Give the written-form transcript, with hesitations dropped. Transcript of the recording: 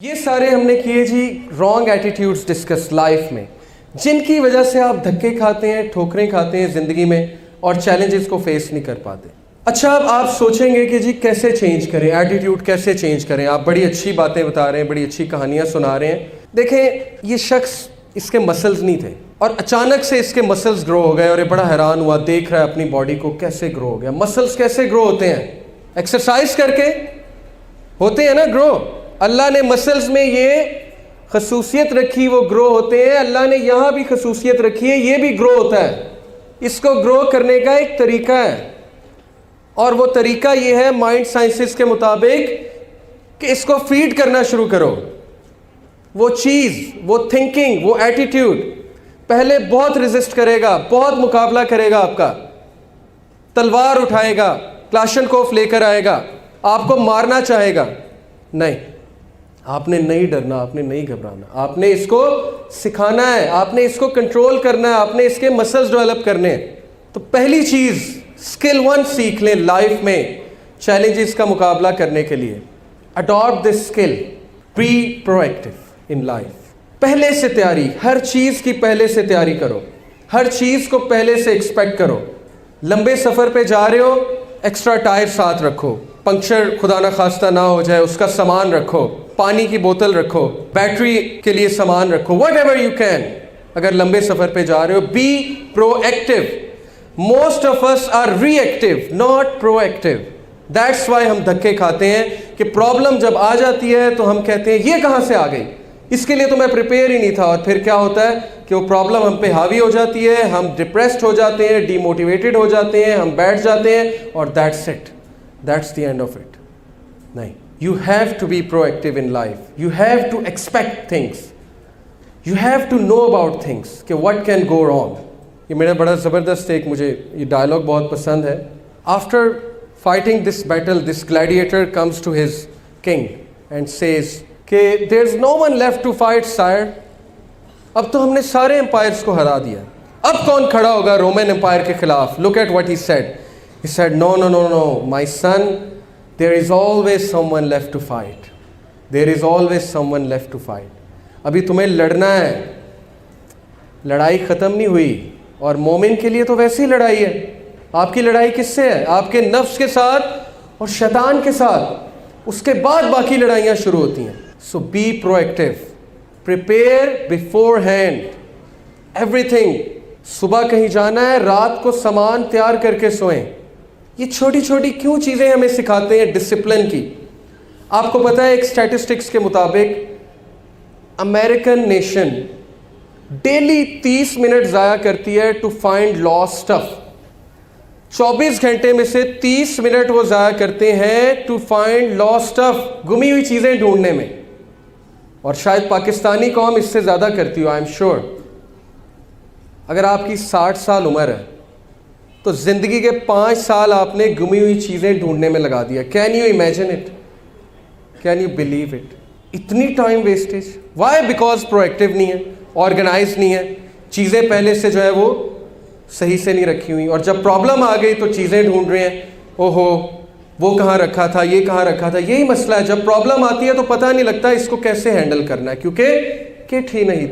ये सारे हमने किए जी रॉन्ग एटीट्यूड्स डिस्कस लाइफ में, जिनकी वजह से आप धक्के खाते हैं, ठोकरें खाते हैं ज़िंदगी में और चैलेंजेस को फेस नहीं कर पाते। अच्छा, अब आप सोचेंगे कि जी कैसे चेंज करें, एटीट्यूड कैसे चेंज करें। आप बड़ी अच्छी बातें बता रहे हैं, बड़ी अच्छी कहानियाँ सुना रहे हैं। देखें, ये शख्स, इसके मसल्स नहीं थे और अचानक से इसके मसल्स ग्रो हो गए और ये बड़ा हैरान हुआ, देख रहा है अपनी बॉडी को कैसे ग्रो हो गया। मसल्स कैसे ग्रो होते हैं? एक्सरसाइज करके होते हैं ना ग्रो। अल्लाह ने मसल्स में ये खसूसियत रखी, वो ग्रो होते हैं। अल्लाह ने यहाँ भी खसूसियत रखी है, ये भी ग्रो होता है। इसको ग्रो करने का एक तरीका है और वो तरीका ये है माइंड साइंसेस के मुताबिक कि इसको फीड करना शुरू करो। वो चीज़, वो थिंकिंग, वो एटीट्यूड पहले बहुत रेजिस्ट करेगा, बहुत मुकाबला करेगा आपका, तलवार उठाएगा, क्लाशनकोफ लेकर आएगा, आपको मारना चाहेगा। नहीं, आपने नहीं डरना, आपने नहीं घबराना, आपने इसको सिखाना है, आपने इसको कंट्रोल करना है, आपने इसके मसल्स डेवलप करने हैं। तो पहली चीज़, स्किल 1 सीख लें लाइफ में चैलेंजेस का मुकाबला करने के लिए। Adopt this skill, be proactive in life. पहले से तैयारी, हर चीज़ की पहले से तैयारी करो, हर चीज़ को पहले से एक्सपेक्ट करो। लंबे सफ़र पे जा रहे हो, एक्स्ट्रा टायर साथ रखो, पंक्चर खुदा ना खास्ता ना हो जाए उसका सामान रखो, पानी की बोतल रखो, बैटरी के लिए सामान रखो, व्हाटएवर यू कैन। अगर लंबे सफ़र पे जा रहे हो, be proactive. Most of us are reactive, not proactive. That's why हम धक्के खाते हैं कि प्रॉब्लम जब आ जाती है तो हम कहते हैं ये कहाँ से आ गई, इसके लिए तो मैं प्रिपेयर ही नहीं था। और फिर क्या होता है कि वो प्रॉब्लम हम पे हावी हो जाती है, हम डिप्रेस्ड हो जाते हैं, डीमोटिवेटेड हो जाते हैं, हम बैठ जाते हैं और that's it, that's the end of it. नहीं, you have to be proactive in life. You have to expect things. You have to know about things कि what can go wrong. ये मेरा बड़ा ज़बरदस्त एक, मुझे ये डायलॉग बहुत पसंद है। After fighting this battle, this gladiator comes to his king and says कि there's no one left to fight, sire. अब तो हमने सारे एम्पायर्स को हरा दिया, अब कौन खड़ा होगा रोमन एम्पायर के खिलाफ? Look at what he said. He said, no, no, no, no, my son, there is always someone left to fight. There is always someone left to fight. अभी तुम्हें लड़ना है, लड़ाई ख़त्म नहीं हुई। और मोमिन के लिए तो वैसी लड़ाई है। आपकी लड़ाई किससे है? आपके नफ्स के साथ और शैतान के साथ। उसके बाद बाकी लड़ाइयाँ शुरू होती हैं। So be proactive, prepare beforehand everything. सुबह कहीं जाना है, रात को सामान तैयार करके सोएं। ये छोटी छोटी क्यों चीज़ें हमें सिखाते हैं डिसिप्लिन की? आपको पता है, एक स्टैटिस्टिक्स के मुताबिक अमेरिकन नेशन डेली 30 मिनट ज़ाया करती है टू फाइंड लॉस्ट स्टफ। 24 घंटे में से 30 मिनट वो ज़ाया करते हैं टू फाइंड लॉस्ट स्टफ, गुमी हुई चीज़ें ढूंढने में। और शायद पाकिस्तानी कौम इससे ज़्यादा करती हो, आई एम श्योर। अगर आपकी 60 साल उम्र है तो ज़िंदगी के 5 साल आपने गुमी हुई चीज़ें ढूंढने में लगा दिया। Can you imagine it? Can you believe it? इतनी time wastage. Why? Because proactive नहीं है, ऑर्गेनाइज नहीं है, चीज़ें पहले से जो है वो सही से नहीं रखी हुई। और जब प्रॉब्लम आ गई तो चीज़ें ढूंढ रहे हैं, ओहो वो कहाँ रखा था, ये कहाँ रखा था। यही मसला है, जब प्रॉब्लम आती है तो पता नहीं लगता इसको कैसे हैंडल करना है, क्योंकि किट ही नहीं